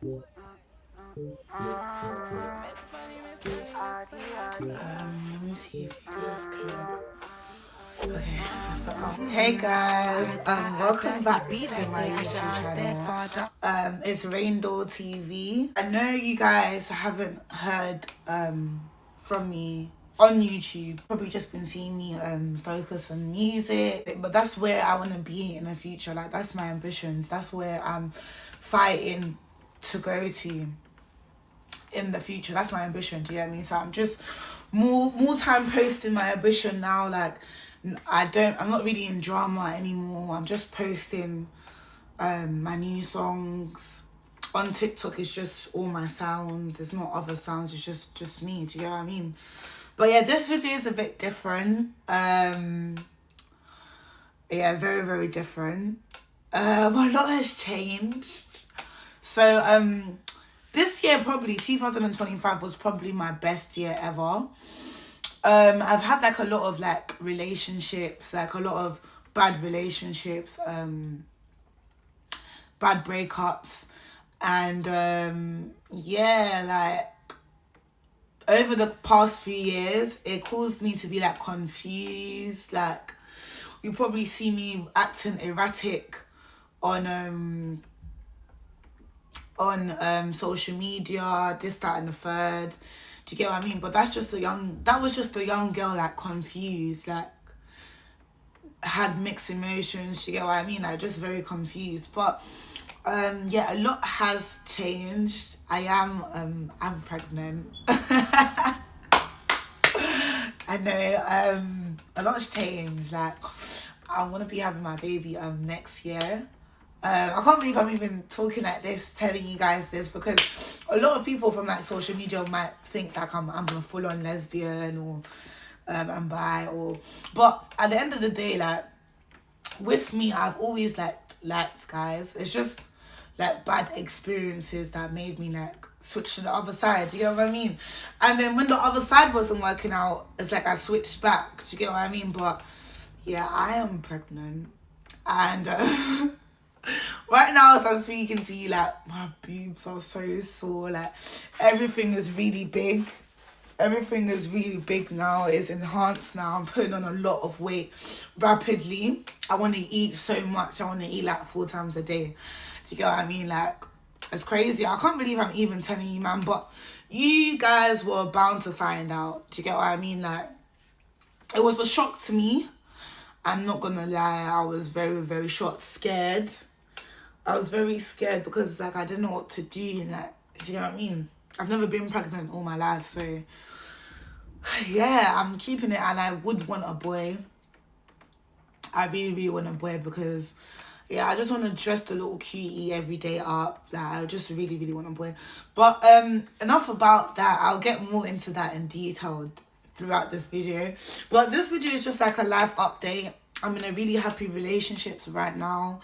Let me see if you guys can. Okay, let's put on. Hey guys, welcome back to my YouTube channel. It's Rainbow TV. I know you guys haven't heard from me on YouTube. Probably just been seeing me focus on music, but that's where I want to be in the future. Like, that's my ambitions. That's where I'm fighting to go to in the future. That's my ambition. Do you know what I mean? So I'm just more time posting my ambition now. Like, I'm not really in drama anymore. I'm just posting my new songs. On TikTok, it's just all my sounds. It's not other sounds. It's just me. Do you know what I mean? But yeah, this video is a bit different. Yeah, very, very different. A lot has changed. So this year, probably 2025 was probably my best year ever. I've had like a lot of like relationships, like a lot of bad relationships, bad breakups, and yeah, like over the past few years, it caused me to be like confused. Like, you probably see me acting erratic on social media, this, that, and the third. Do you get what I mean? But that was just a young girl, like, confused, like, had mixed emotions. Do you get what I mean? Like, just very confused. But yeah, a lot has changed. I'm pregnant. I know, a lot's changed. Like, I want to be having my baby next year. I can't believe I'm even talking like this, telling you guys this, because a lot of people from like social media might think like I'm a full-on lesbian, or I'm bi, but at the end of the day, like, with me, I've always liked guys. It's just like bad experiences that made me like switch to the other side. Do you get what I mean? And then when the other side wasn't working out, it's like I switched back. Do you get what I mean? But yeah, I am pregnant, and right now, as I'm speaking to you, like, my boobs are so sore. Like, everything is really big. Everything is really big now. It's enhanced now. I'm putting on a lot of weight rapidly. I want to eat so much. I want to eat like 4 times a day. Do you get what I mean? Like, it's crazy. I can't believe I'm even telling you, man. But you guys were bound to find out. Do you get what I mean? Like, it was a shock to me. I'm not gonna lie. I was very, very shocked, scared. I was very scared because, like, I didn't know what to do. Like, do you know what I mean? I've never been pregnant all my life, so yeah, I'm keeping it, and I would want a boy. I really, really want a boy because, yeah, I just want to dress the little cutie every day up. Like, I just really, really want a boy. But enough about that. I'll get more into that in detail throughout this video. But this video is just like a life update. I'm in a really happy relationship right now.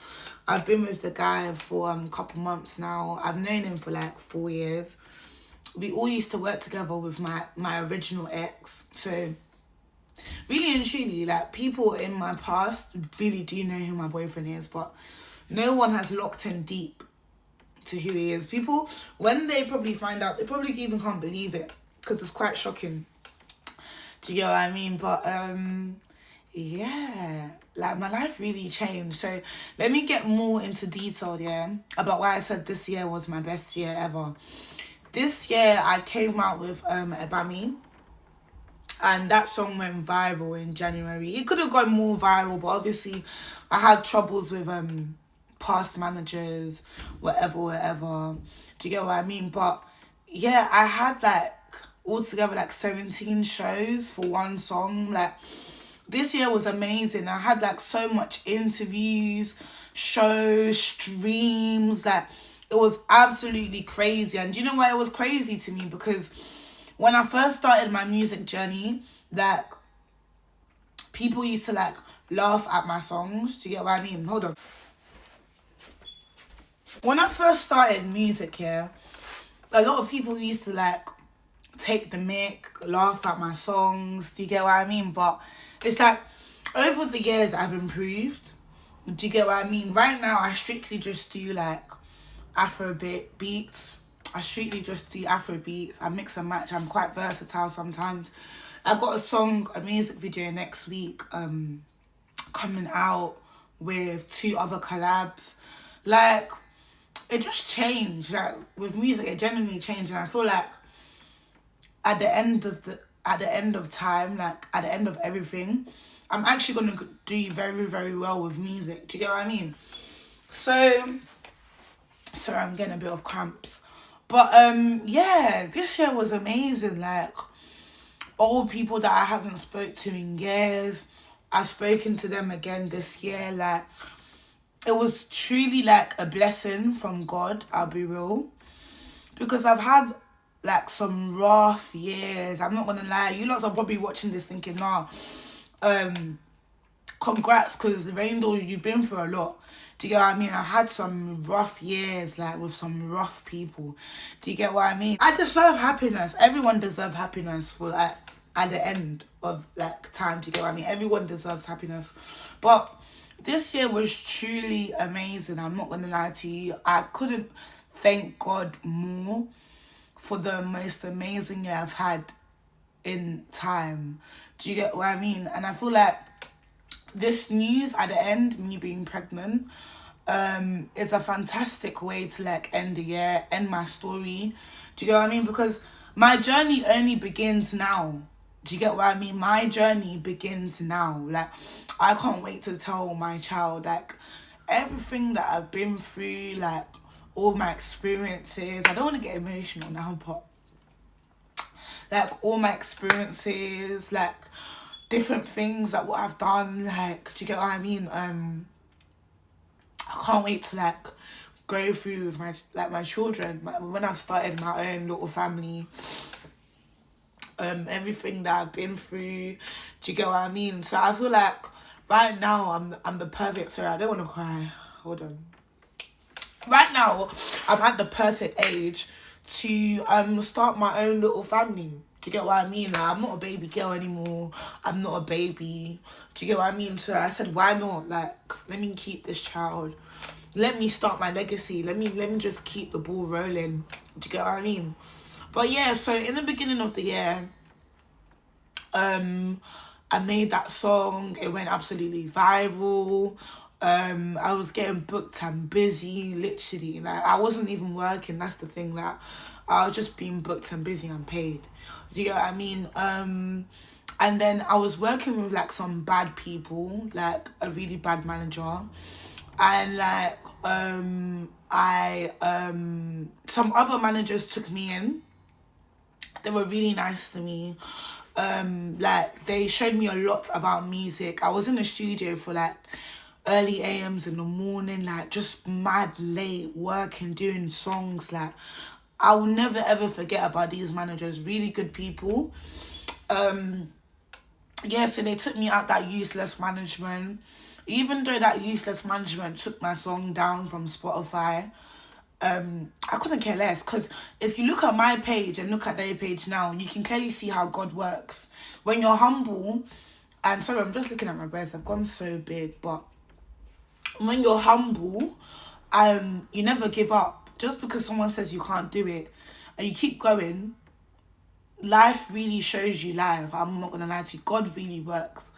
I've been with the guy for a couple months now. I've known him for like 4 years. We all used to work together with my original ex. So really and truly, like, people in my past really do know who my boyfriend is, but no one has locked in deep to who he is. People, when they probably find out, they probably even can't believe it, because it's quite shocking. Do you get what I mean? But yeah, like, my life really changed. So let me get more into detail, yeah, about why I said this year was my best year ever. This year I came out with Ebami, and that song went viral in January. It could have gone more viral, but obviously I had troubles with past managers, whatever. Do you get what I mean? But yeah, I had like altogether like 17 shows for one song. Like, this year was amazing. I had like so much interviews, shows, streams. Like, it was absolutely crazy. And do you know why it was crazy to me? Because when I first started my music journey, like, people used to like laugh at my songs. Do you get what I mean? Hold on. When I first started music, yeah, a lot of people used to like take the mic, laugh at my songs. Do you get what I mean? But it's like, over the years I've improved. Do you get what I mean? Right now I strictly just do like Afrobeat beats. I strictly just do Afro beats. I mix and match. I'm quite versatile sometimes. I got a music video next week coming out with 2 other collabs. Like, it just changed. Like, with music, it genuinely changed. And I feel like at the end of time, like at the end of everything, I'm actually going to do very, very well with music. Do you get what I mean? So, sorry, I'm getting a bit of cramps. But yeah, this year was amazing. Like, old people that I haven't spoke to in years, I've spoken to them again this year. Like, it was truly like a blessing from God, I'll be real. Because I've had like some rough years. I'm not gonna lie. You lots are probably watching this thinking, nah, congrats, because Rainbow, you've been through a lot. Do you get what I mean? I had some rough years, like, with some rough people. Do you get what I mean? I deserve happiness. Everyone deserves happiness for, like, at the end of, like, time. Do you get what I mean? Everyone deserves happiness. But this year was truly amazing. I'm not going to lie to you. I couldn't thank God more for the most amazing year I've had in time. Do you get what I mean? And I feel like this news at the end, me being pregnant, is a fantastic way to like end the year, end my story. Do you get what I mean? Because my journey only begins now. Do you get what I mean? My journey begins now. Like, I can't wait to tell my child, like, everything that I've been through, like, all my experiences. I don't want to get emotional now, but like, all my experiences, like, different things, like, what I've done, like, do you get what I mean? I can't wait to, like, go through with my children, when I've started my own little family, everything that I've been through. Do you get what I mean? So I feel like right now I'm the perfect, sorry, I don't want to cry, hold on. Right now I'm at the perfect age to start my own little family. Do you get what I mean? Like, I'm not a baby girl anymore. I'm not a baby. Do you get what I mean? So I said, why not? Like, let me keep this child. Let me start my legacy. Let me just keep the ball rolling. Do you get what I mean? But yeah, so in the beginning of the year, I made that song. It went absolutely viral. I was getting booked and busy, literally. Like, I wasn't even working. That's the thing. Like, I was just being booked and busy and paid. Do you get what I mean? And then I was working with like some bad people, like a really bad manager, and like some other managers took me in. They were really nice to me. Like, they showed me a lot about music. I was in the studio for like early AMs in the morning, like, just mad late working, doing songs. Like, I will never ever forget about these managers. Really good people. Yeah, so they took me out that useless management. Even though that useless management took my song down from Spotify, I couldn't care less, because if you look at my page and look at their page now, you can clearly see how God works. When you're humble, and sorry, I'm just looking at my breath, I've gone so big, but when you're humble, you never give up. Just because someone says you can't do it and you keep going, life really shows you life. I'm not gonna lie to you, God really works.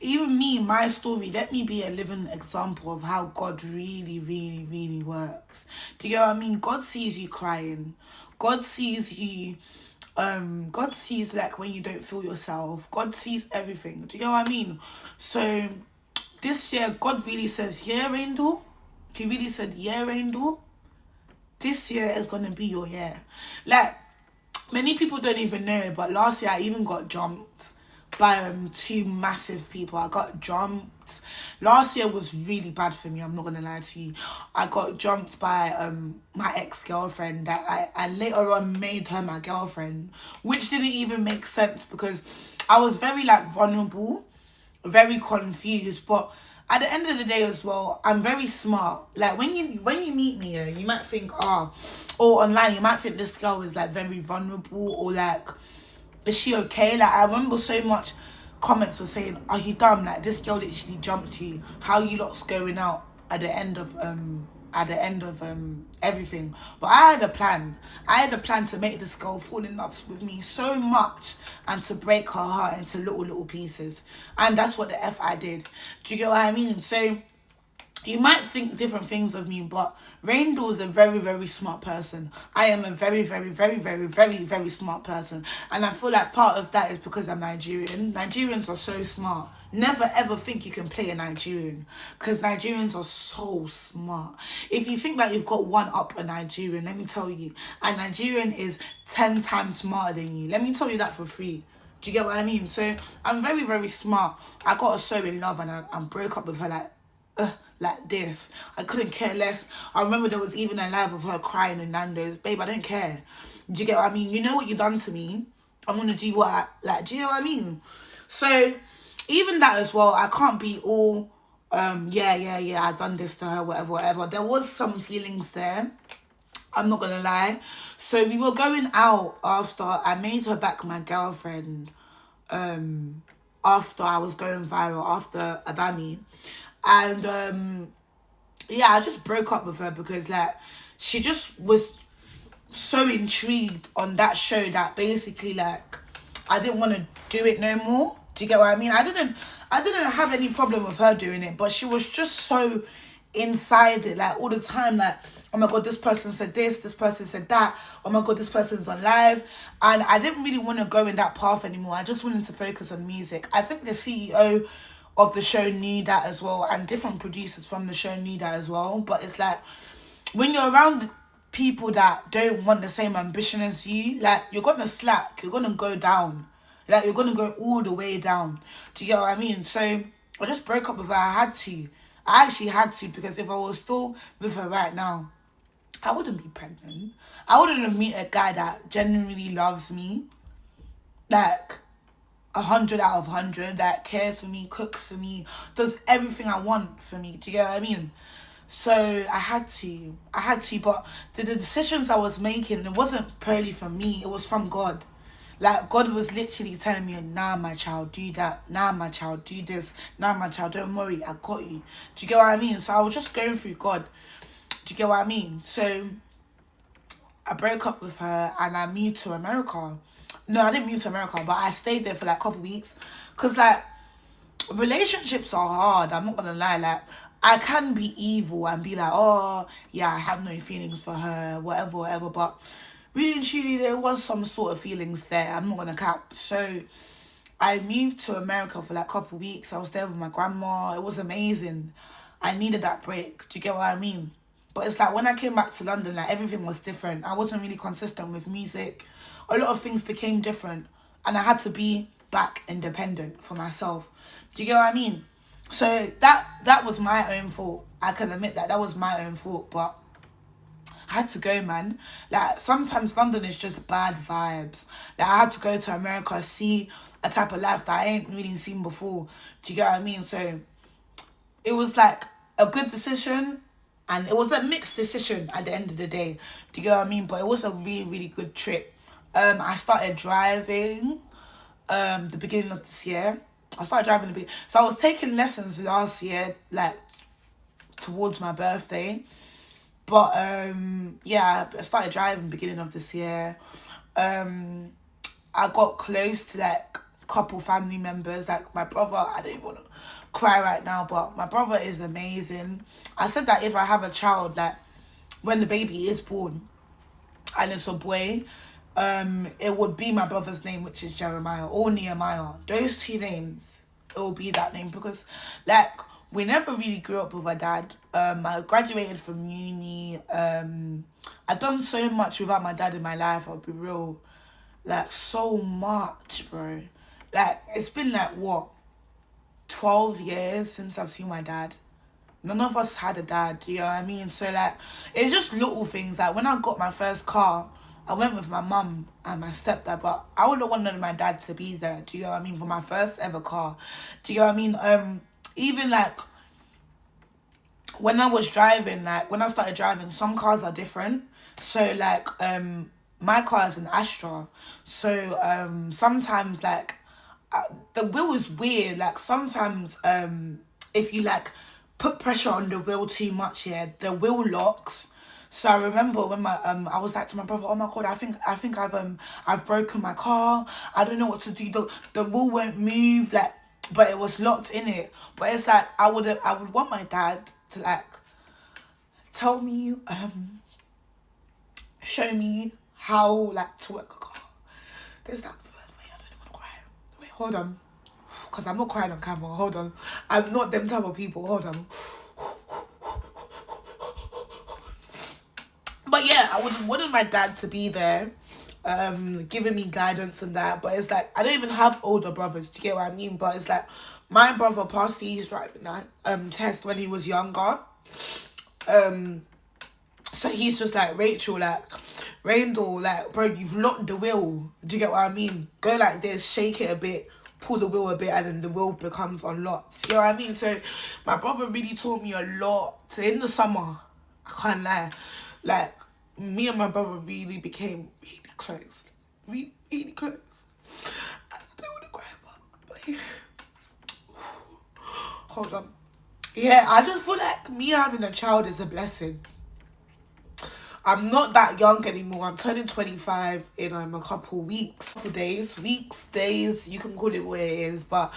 Even me, my story, let me be a living example of how God really, really, really works. Do you know what I mean? God sees you crying. God sees you, God sees like when you don't feel yourself. God sees everything. Do you know what I mean? So this year, God really says, yeah, Randall. He really said, yeah, Randall. This year is gonna be your year. Like, many people don't even know, but last year I even got jumped by 2 massive people. I got jumped. Last year was really bad for me, I'm not gonna lie to you. I got jumped by my ex-girlfriend that I later on made her my girlfriend, which didn't even make sense because I was very like vulnerable, very confused. But at the end of the day as well, I'm very smart. Like, when you meet me, you might think, or online, you might think this girl is like very vulnerable, or like, is she okay? Like, I remember so much comments were saying, are you dumb? Like, this girl literally jumped you. How you lot's going out at the end of at the end of everything. But I had a plan. I had a plan to make this girl fall in love with me so much and to break her heart into little pieces. And that's what the F I did. Do you get what I mean? So you might think different things of me, but Raindor is a very smart person. I am a very smart person. And I feel like part of that is because I'm Nigerian. Nigerians are so smart. Never ever think you can play a Nigerian, because Nigerians are so smart. If you think that you've got one up a Nigerian, let me tell you, a Nigerian is 10 times smarter than you. Let me tell you that for free. Do you get what I mean? So I'm very smart. I got her so in love, and I broke up with her like this. I couldn't care less. I remember there was even a live of her crying in Nando's. Babe, I don't care. Do you get what I mean? You know what you done to me. I'm gonna do what do you know what I mean? So even that as well, I can't be all yeah, I done this to her, whatever. There was some feelings there, I'm not gonna lie. So we were going out after I made her back my girlfriend, after I was going viral, after Abami. And yeah, I just broke up with her because like she just was so intrigued on that show that basically like I didn't want to do it no more. Do you get what I mean? I didn't have any problem with her doing it, but she was just so inside it, like all the time, like, oh my god, this person said this person said that, oh my god, this person's on live. And I didn't really want to go in that path anymore. I just wanted to focus on music. I think the CEO of the show knew that as well, and different producers from the show knew that as well. But it's like, when you're around people that don't want the same ambition as you, like, you're gonna slack, you're gonna go down, like, you're gonna go all the way down. Do you get what I mean? So I just broke up with her. I actually had to, because if I was still with her right now, I wouldn't be pregnant. I wouldn't have met a guy that genuinely loves me, like 100 out of 100, that cares for me, cooks for me, does everything I want for me. Do you get what I mean? So I had to, but the decisions I was making, it wasn't purely from me, it was from God. Like, God was literally telling me, nah, my child, do that. Nah, my child, do this. Nah, my child, don't worry, I got you. Do you get what I mean? So I was just going through God. Do you get what I mean? So I broke up with her and I moved to America. No, I didn't move to America, but I stayed there for like a couple weeks. Because, like, relationships are hard, I'm not gonna lie. Like, I can be evil and be like, oh, yeah, I have no feelings for her, whatever. But really and truly, there was some sort of feelings there. I'm not gonna cap. So I moved to America for like a couple weeks. I was there with my grandma. It was amazing. I needed that break. Do you get what I mean? But it's like, when I came back to London, like, everything was different. I wasn't really consistent with music. A lot of things became different. And I had to be back independent for myself. Do you get what I mean? So that was my own fault. I can admit that was my own fault. But I had to go, man. Like, sometimes London is just bad vibes. Like, I had to go to America, see a type of life that I ain't really seen before. Do you get what I mean? So it was like a good decision, and it was a mixed decision at the end of the day. Do you get what I mean? But it was a really good trip. I started driving the beginning of this year. So I was taking lessons last year, like, towards my birthday. But yeah, I started driving beginning of this year. I got close to like a couple family members, like my brother. I don't even want to cry right now, but my brother is amazing. I said that if I have a child, like, when the baby is born and it's a boy, it would be my brother's name, which is Jeremiah or Nehemiah. Those two names, it will be that name, because like, we never really grew up with our dad. I graduated from uni. I've done so much without my dad in my life, I'll be real. Like, so much, bro. Like, it's been like, what, 12 years since I've seen my dad. None of us had a dad, you know what I mean? So like, it's just little things. Like, when I got my first car, I went with my mum and my stepdad, but I would have wanted my dad to be there, do you know what I mean, for my first ever car. Do you know what I mean? Even like, when I was driving, like, when I started driving, some cars are different. So like, my car is an Astra. So sometimes, like, the wheel is weird. Like, sometimes if you like put pressure on the wheel too much, yeah. The wheel locks. So I remember when my I was like to my brother, oh my god, I think I've broken my car. I don't know what to do. The wheel won't move, like, but it was locked in it. But it's like I would want my dad to like tell me, show me how like to work a car. There's that wait, I don't want to cry. Wait, hold on. Because I'm not crying on camera. Hold on. I'm not them type of people. Hold on. But yeah, I wanted my dad to be there, giving me guidance and that. But it's like, I don't even have older brothers. Do you get what I mean? But it's like, my brother passed his driving test when he was younger. So he's just like, Rachel, like, Raindor, like, bro, you've locked the wheel. Do you get what I mean? Go like this, shake it a bit, pull the wheel a bit, and then the wheel becomes unlocked. Do you know what I mean? So my brother really taught me a lot. So in the summer, I can't lie, like, me and my brother really became really close. Really, really close. I don't want to cry but hold on. Yeah, I just feel like me having a child is a blessing. I'm not that young anymore. I'm turning 25 in a couple weeks. Days, you can call it what it is, but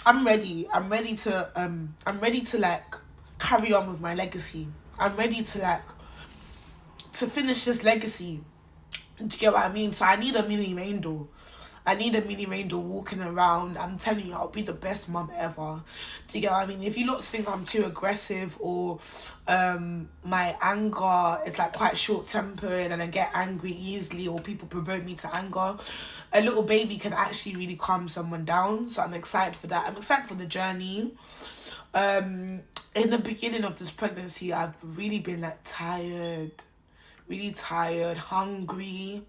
I'm ready. I'm ready to like carry on with my legacy. I'm ready to like to finish this legacy. Do you get what I mean? So I need a mini Raindor. I need a mini Raindor walking around. I'm telling you, I'll be the best mum ever. Do you get what I mean? If you lot think I'm too aggressive or my anger is like quite short-tempered and I get angry easily or people provoke me to anger, a little baby can actually really calm someone down. So I'm excited for that. I'm excited for the journey. In the beginning of this pregnancy, I've really been like really tired, hungry.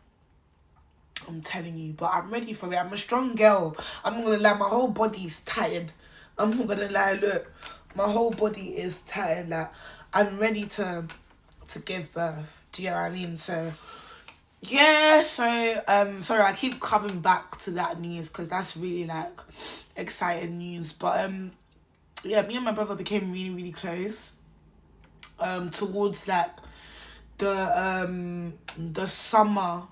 I'm telling you, but I'm ready for it. I'm a strong girl. I'm not gonna lie, my whole body's tired. I'm not gonna lie, look, my whole body is tired. Like, I'm ready to give birth. Do you know what I mean? So yeah, so sorry, I keep coming back to that news because that's really like exciting news. But yeah, me and my brother became really, really close. Towards like the summer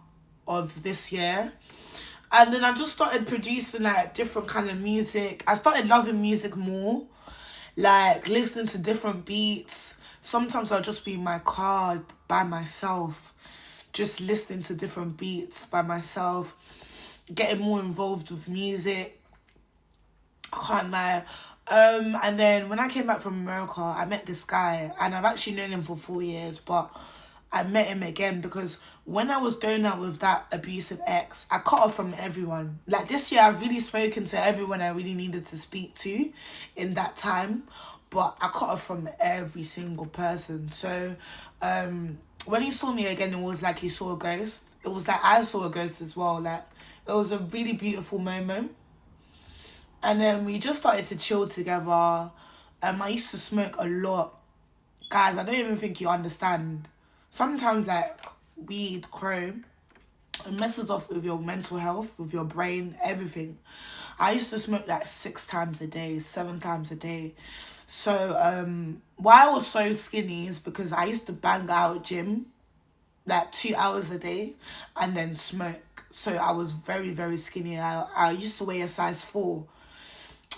of this year, and then I just started producing like different kind of music. I started loving music more, like listening to different beats. Sometimes I'll just be in my car by myself, just listening to different beats by myself, getting more involved with music. I can't lie. And then when I came back from America, I met this guy, and I've actually known him for 4 years, but I met him again because when I was going out with that abusive ex, I cut off from everyone. Like this year, I've really spoken to everyone I really needed to speak to in that time, but I cut off from every single person. So when he saw me again, it was like he saw a ghost. It was like I saw a ghost as well. Like, it was a really beautiful moment. And then we just started to chill together. I used to smoke a lot. Guys, I don't even think you understand. Sometimes, like, weed, chrome, it messes off with your mental health, with your brain, everything. I used to smoke, like, 6 times a day, 7 times a day. So, why I was so skinny is because I used to bang out gym, like, 2 hours a day, and then smoke. So, I was very, very skinny. I used to weigh a size 4.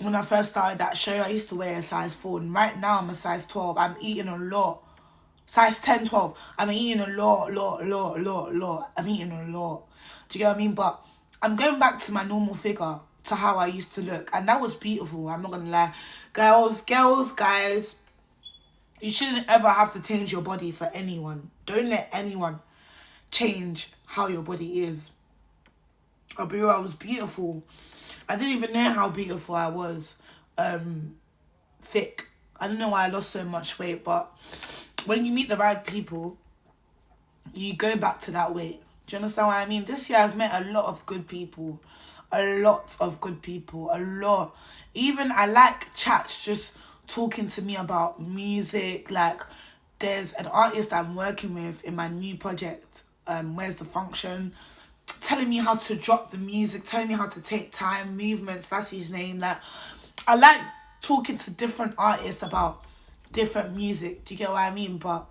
When I first started that show, I used to weigh a size 4. And right now, I'm a size 12. I'm eating a lot. Size 10, 12. I'm eating a lot. I'm eating a lot. Do you get what I mean? But I'm going back to my normal figure, to how I used to look. And that was beautiful. I'm not going to lie. Girls, guys, you shouldn't ever have to change your body for anyone. Don't let anyone change how your body is. I'll be real, I was beautiful. I didn't even know how beautiful I was. Thick. I don't know why I lost so much weight, but when you meet the right people, you go back to that weight. Do you understand what I mean? This year I've met a lot of good people. A lot. Even I like chats just talking to me about music. Like, there's an artist I'm working with in my new project, Where's the Function, telling me how to drop the music, telling me how to take time, movements, that's his name. Like, I like talking to different artists about different music. Do you get what I mean? But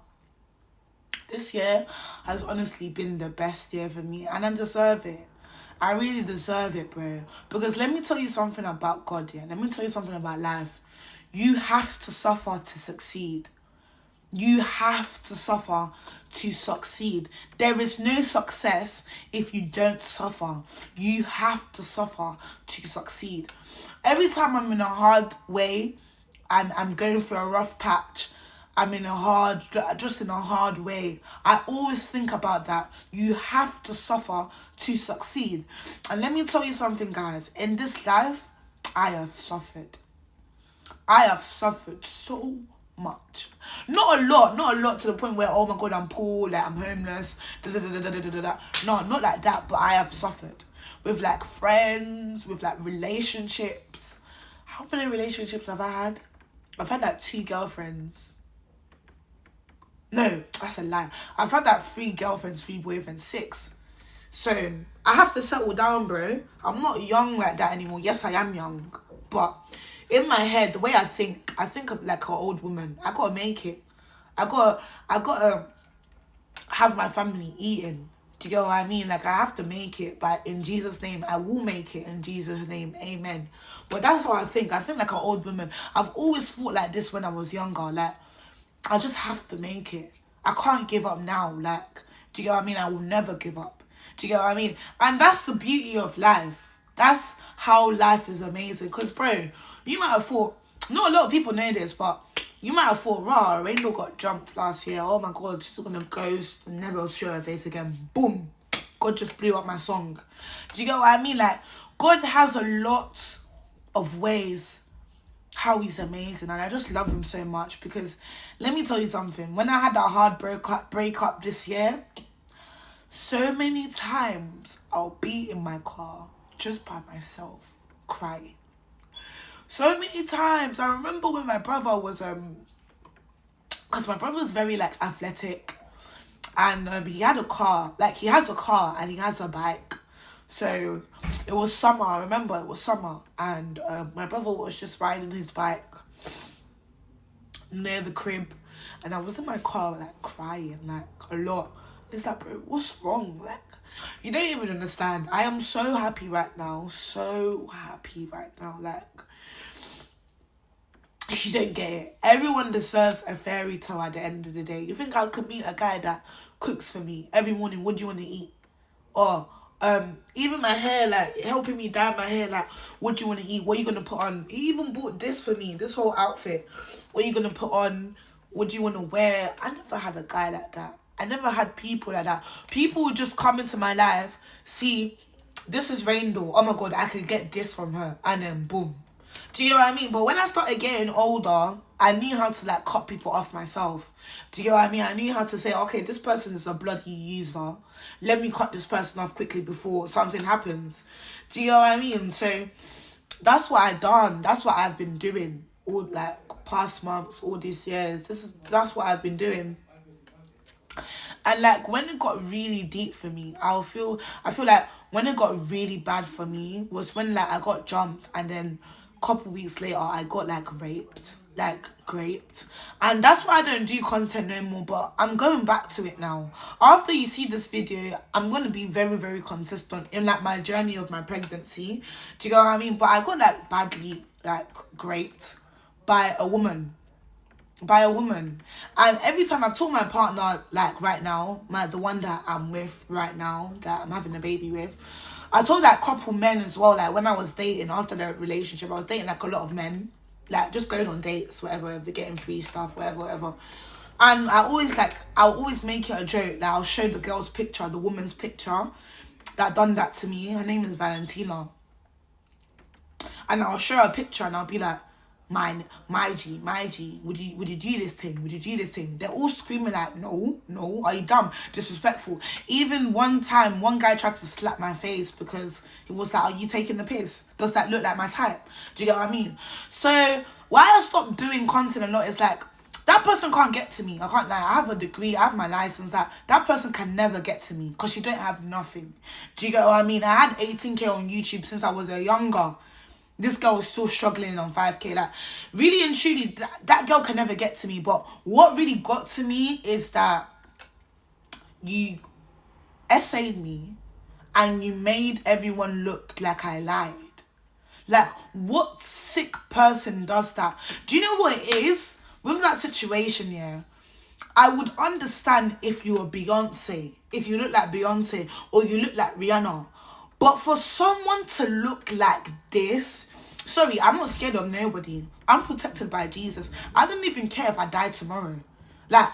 this year has honestly been the best year for me, and I deserve it. I really deserve it, bro. Because let me tell you something about God, yeah. Let me tell you something about life. You have to suffer to succeed. You have to suffer to succeed. There is no success if you don't suffer. You have to suffer to succeed. Every time I'm in a hard way, I'm going through a rough patch, I'm in a hard way, I always think about that. You have to suffer to succeed. And let me tell you something, guys. In this life, I have suffered. I have suffered so much. Not a lot to the point where, oh my God, I'm poor, like I'm homeless, No, not like that, but I have suffered. With like friends, with like relationships. How many relationships have I had? I've had like 2 girlfriends. No, that's a lie. I've had like 3 girlfriends, 3 boyfriends, 6. So I have to settle down, bro. I'm not young like that anymore. Yes, I am young, but in my head, the way I think of like an old woman. I gotta make it. I gotta have my family eating. Do you get what I mean? Like, I have to make it, but in Jesus' name, I will make it. In Jesus' name, amen. But that's how I think. I think like an old woman. I've always thought like this when I was younger. Like, I just have to make it. I can't give up now. Like, do you get what I mean? I will never give up. Do you get what I mean? And that's the beauty of life. That's how life is amazing. Because, bro, you might have thought, not a lot of people know this, but you might have thought, rah, Rainbow got jumped last year. Oh my God, she's gonna ghost, never show her face again. Boom. God just blew up my song. Do you get what I mean? Like, God has a lot of ways how he's amazing, and I just love him so much. Because let me tell you something, when I had that hard breakup this year, so many times I'll be in my car just by myself crying. So many times. I remember when my brother was because my brother was very like athletic, and he had a car, like he has a car and he has a bike. So it was summer. I remember it was summer, and my brother was just riding his bike near the crib, and I was in my car like crying like a lot. It's like, bro, what's wrong? Like, you don't even understand. I am so happy right now. So happy right now. Like, you don't get it. Everyone deserves a fairy tale at the end of the day. You think I could meet a guy that cooks for me every morning? What do you want to eat? Or even my hair, like helping me dye my hair, like what do you want to eat? What are you gonna put on? He even bought this for me, this whole outfit. What are you gonna put on? What do you want to wear? I never had a guy like that. I never had people like that. People would just come into my life, see, this is Rainbow. Oh my God, I could get this from her, and then boom. Do you know what I mean? But when I started getting older, I knew how to like cut people off myself. Do you know what I mean? I knew how to say, okay, this person is a bloody user. Let me cut this person off quickly before something happens. Do you know what I mean? So that's what I've done. That's what I've been doing all like past months, all these years. That's what I've been doing. And like when it got really deep for me, I feel like when it got really bad for me was when like I got jumped, and then couple weeks later I got like raped. And that's why I don't do content no more, but I'm going back to it now. After you see this video, I'm going to be very, very consistent in like my journey of my pregnancy. Do you know what I mean? But I got like badly like raped by a woman. And every time I've told my partner, like right now, the one that I'm with right now, that I'm having a baby with, I told like couple men as well. Like when I was dating, after the relationship, I was dating like a lot of men, like just going on dates, whatever, getting free stuff, whatever. And I'll always make it a joke. Like I'll show the girl's picture, the woman's picture that done that to me. Her name is Valentina. And I'll show her a picture and I'll be like, my G, would you do this thing? Would you do this thing? They're all screaming like, no, are you dumb? Disrespectful. Even one time, one guy tried to slap my face because he was like, are you taking the piss? Does that look like my type? Do you get what I mean? So why I stopped doing content a lot is like, that person can't get to me. I can't lie. I have a degree. I have my license. That person can never get to me because she don't have nothing. Do you get what I mean? I had 18K on YouTube since I was younger. This girl is still struggling on 5K. Like, really and truly, that girl can never get to me. But what really got to me is that you essayed me and you made everyone look like I lied. Like, what sick person does that? Do you know what it is? With that situation, yeah, I would understand if you were Beyonce, if you look like Beyonce or you look like Rihanna. But for someone to look like this, sorry, I'm not scared of nobody. I'm protected by Jesus. I don't even care if I die tomorrow. Like,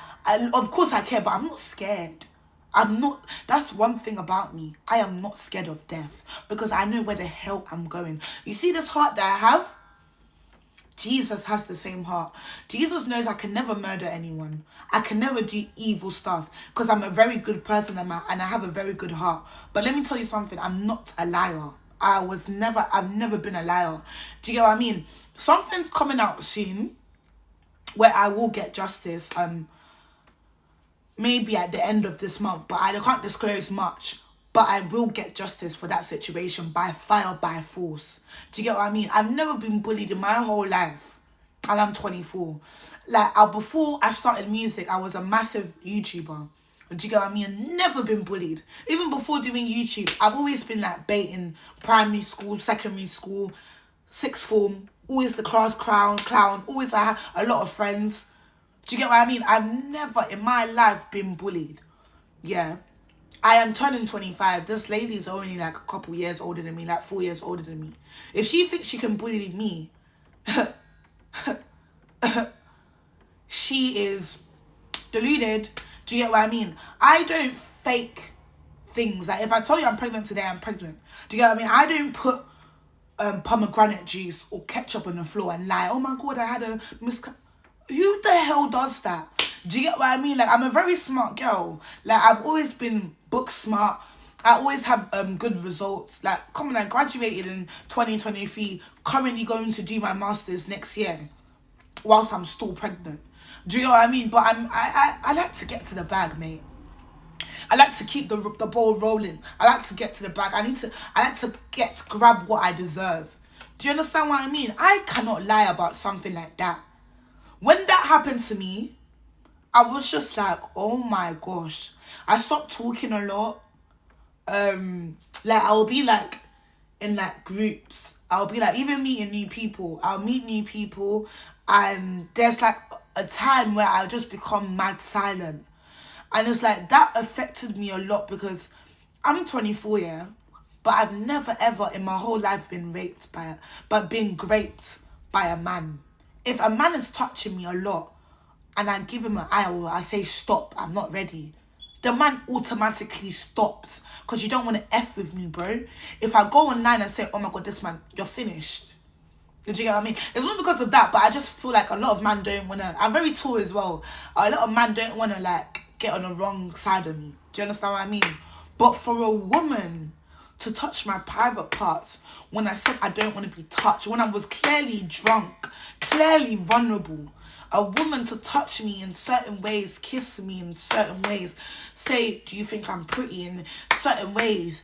of course I care, but I'm not scared. I'm not, that's one thing about me. I am not scared of death because I know where the hell I'm going. You see this heart that I have? Jesus has the same heart. Jesus knows I can never murder anyone. I can never do evil stuff because I'm a very good person and I have a very good heart. But let me tell you something. I'm not a liar. I've never been a liar. Do you get what I mean? Something's coming out soon where I will get justice. Maybe at the end of this month, but I can't disclose much. But I will get justice for that situation by fire, by force. Do you get what I mean? I've never been bullied in my whole life. And I'm 24. Like, before I started music, I was a massive YouTuber. Do you get what I mean? Never been bullied. Even before doing YouTube, I've always been like baiting primary school, secondary school, sixth form. Always the class clown. Always I had a lot of friends. Do you get what I mean? I've never in my life been bullied. Yeah. I am turning 25. This lady is only like a couple years older than me, like 4 years older than me. If she thinks she can bully me, she is deluded. Do you get what I mean? I don't fake things. Like, if I tell you I'm pregnant today, I'm pregnant. Do you get what I mean? I don't put pomegranate juice or ketchup on the floor and lie. Oh my God, I had a Who the hell does that? Do you get what I mean? Like, I'm a very smart girl. Like, I've always been book smart. I always have good results. Like, come on, I graduated in 2023. Currently going to do my master's next year, whilst I'm still pregnant. Do you know what I mean? But I like to get to the bag, mate. I like to keep the ball rolling. I like to get to the bag. I like to grab what I deserve. Do you understand what I mean? I cannot lie about something like that. When that happened to me, I was just like, oh my gosh. I stopped talking a lot. Like, I'll be like in like groups. I'll be like, even meeting new people. I'll meet new people and there's like a time where I'll just become mad silent. And it's like, that affected me a lot because I'm 24, yeah. But I've never ever in my whole life been raped been graped by a man. If a man is touching me a lot, and I give him an eye or I say stop, I'm not ready, the man automatically stops because you don't want to F with me, bro. If I go online and say, oh my God, this man, you're finished. Did you get what I mean? It's not because of that, but I just feel like a lot of men don't want to, I'm very tall as well, a lot of men don't want to like get on the wrong side of me. Do you understand what I mean? But for a woman to touch my private parts when I said I don't want to be touched, when I was clearly drunk, clearly vulnerable, a woman to touch me in certain ways, kiss me in certain ways, say, do you think I'm pretty in certain ways,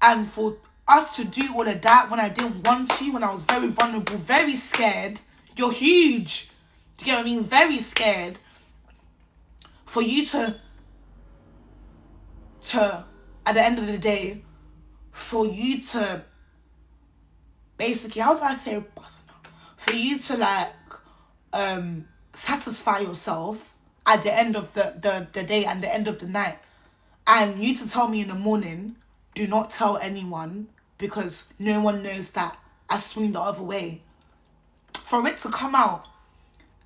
and for us to do all of that when I didn't want to, when I was very vulnerable, very scared, you're huge. Do you get what I mean? Very scared. For you to at the end of the day, for you to basically, how do I say, for you to like satisfy yourself at the end of the day and the end of the night, and you to tell me in the morning, do not tell anyone because no one knows that I swing the other way. For it to come out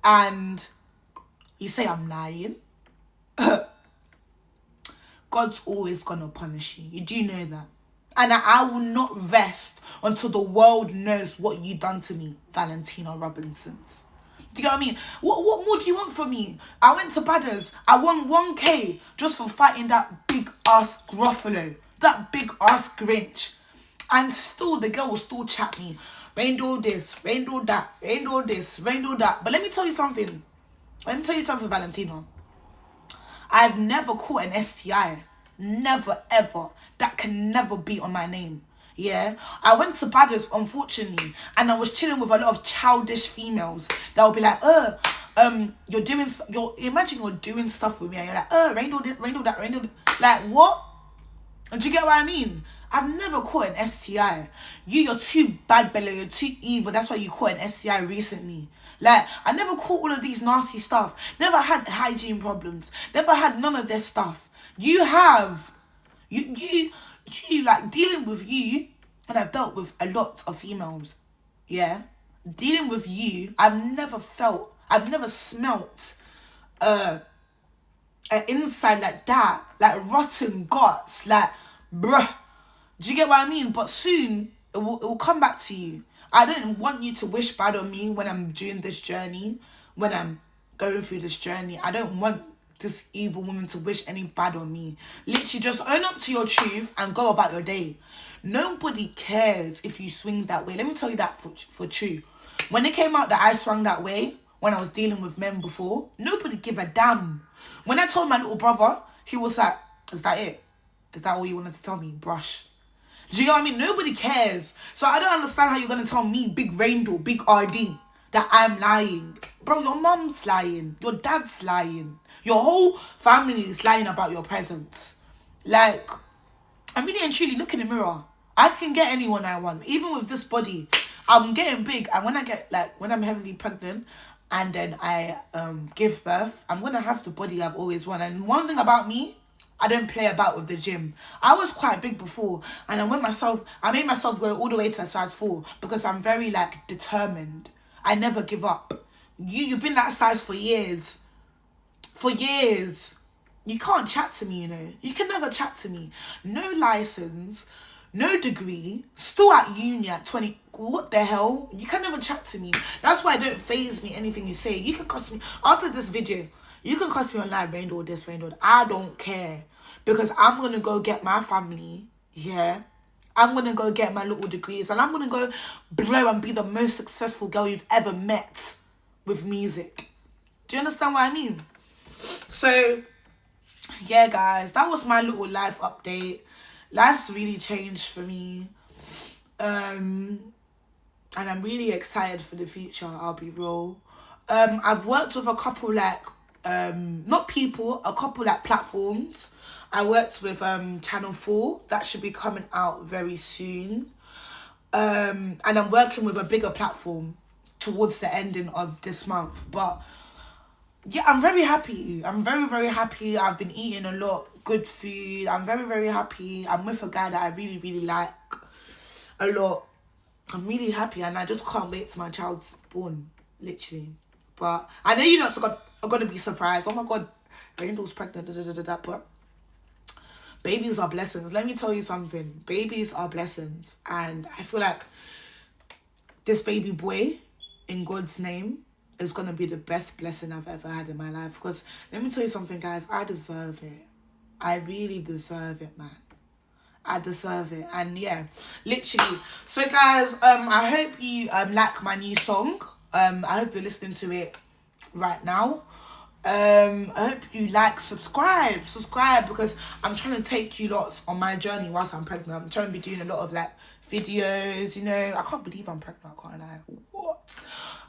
and you say I'm lying, God's always gonna punish you. You do know that. And I will not rest until the world knows what you done to me, Valentina Robinsons. Do you get what I mean? What more do you want from me? I went to Badders. I won 1K just for fighting that big ass Gruffalo. That big ass Grinch. And still, the girl will still chat me. Rain do this, rain do that, rain do this, rain do that. But let me tell you something. Valentina. I've never caught an STI. Never, ever. That can never be on my name. Yeah, I went to Badders, unfortunately, and I was chilling with a lot of childish females that would be like, imagine you're doing stuff with me, and you're like, rainbow this, rainbow that, rainbow that. Like, what? Do you get what I mean? I've never caught an STI. You're too bad, Bella. You're too evil. That's why you caught an STI recently. Like, I never caught all of these nasty stuff. Never had hygiene problems. Never had none of this stuff. You have. You like, dealing with you, and I've dealt with a lot of females. Yeah? Dealing with you, I've never smelt an inside like that. Like, rotten guts. Like, bruh. Do you get what I mean? But soon, it will come back to you. I don't want you to wish bad on me when I'm doing this journey, when I'm going through this journey. I don't want this evil woman to wish any bad on me. Literally, just own up to your truth and go about your day. Nobody cares if you swing that way. Let me tell you that for true. When it came out that I swung that way, when I was dealing with men before, nobody give a damn. When I told my little brother, he was like, is that it? Is that all you wanted to tell me? Brush. Do you know what I mean? Nobody cares. So I don't understand how you're going to tell me, Big Rainbow, Big RD, that I'm lying. Bro, your mum's lying. Your dad's lying. Your whole family is lying about your presence. Like, I'm really and truly, look in the mirror. I can get anyone I want. Even with this body, I'm getting big. And when I'm heavily pregnant and then I give birth, I'm going to have the body I've always wanted. And one thing about me, I don't play about with the gym. I was quite big before, and I made myself go all the way to a size 4 because I'm very, like, determined. I never give up. You've been that size for years. For years. You can't chat to me, you know. You can never chat to me. No license, no degree, still at uni at 20. What the hell? You can never chat to me. That's why it don't faze me anything you say. You can cuss me. After this video, you can cuss me online, rainbow this, rainbow that. I don't care. Because I'm going to go get my family, yeah? I'm going to go get my little degrees. And I'm going to go blow and be the most successful girl you've ever met with music. Do you understand what I mean? So, yeah, guys. That was my little life update. Life's really changed for me. And I'm really excited for the future, I'll be real. I've worked with a couple, like, a couple, like, platforms. I worked with Channel 4. That should be coming out very soon. And I'm working with a bigger platform towards the ending of this month. But yeah, I'm very happy. I'm very, very happy. I've been eating a lot good food. I'm very, very happy. I'm with a guy that I really, really like a lot. I'm really happy, and I just can't wait till my child's born, literally. But I know you lots are going to be surprised. Oh my God, Rainbow's pregnant, but babies are blessings. Let me tell you something. Babies are blessings. And I feel like this baby boy, in God's name, is going to be the best blessing I've ever had in my life. Because let me tell you something, guys. I deserve it. I really deserve it, man. I deserve it. And yeah, literally. So, guys, I hope you like my new song. I hope you're listening to it right now. I hope you like, subscribe, because I'm trying to take you lots on my journey whilst I'm pregnant. I'm trying to be doing a lot of, like, videos, you know. I can't believe I'm pregnant, I can't lie. What?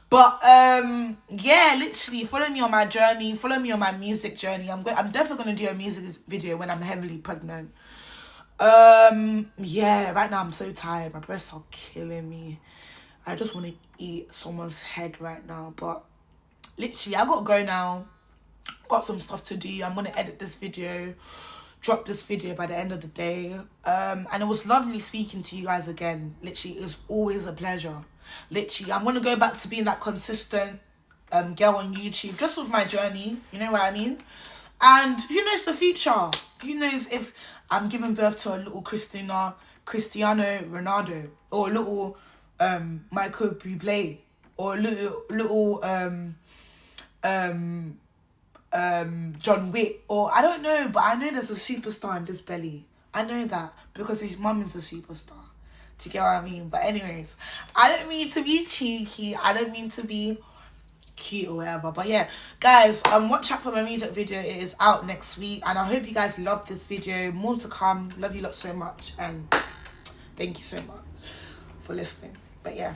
But yeah, literally follow me on my journey, follow me on my music journey. I'm definitely gonna do a music video when I'm heavily pregnant. Yeah, right now I'm so tired, my breasts are killing me. I just want to eat someone's head right now, but literally I gotta go now. Got some stuff to do. I'm gonna edit this video, drop this video by the end of the day. And it was lovely speaking to you guys again. Literally, it's always a pleasure. Literally, I'm gonna go back to being that consistent girl on YouTube, just with my journey, you know what I mean? And who knows the future? Who knows if I'm giving birth to a little Cristiano Ronaldo, or a little Michael Bublé, or a little John Wick, or I don't know, but I know there's a superstar in this belly. I know that because his mum is a superstar. Do you get what I mean? But anyways, I don't mean to be cheeky. I don't mean to be cute or whatever. But yeah, guys, watch out for my music video. It is out next week, and I hope you guys love this video. More to come. Love you lot so much, and Thank you so much for listening. But yeah.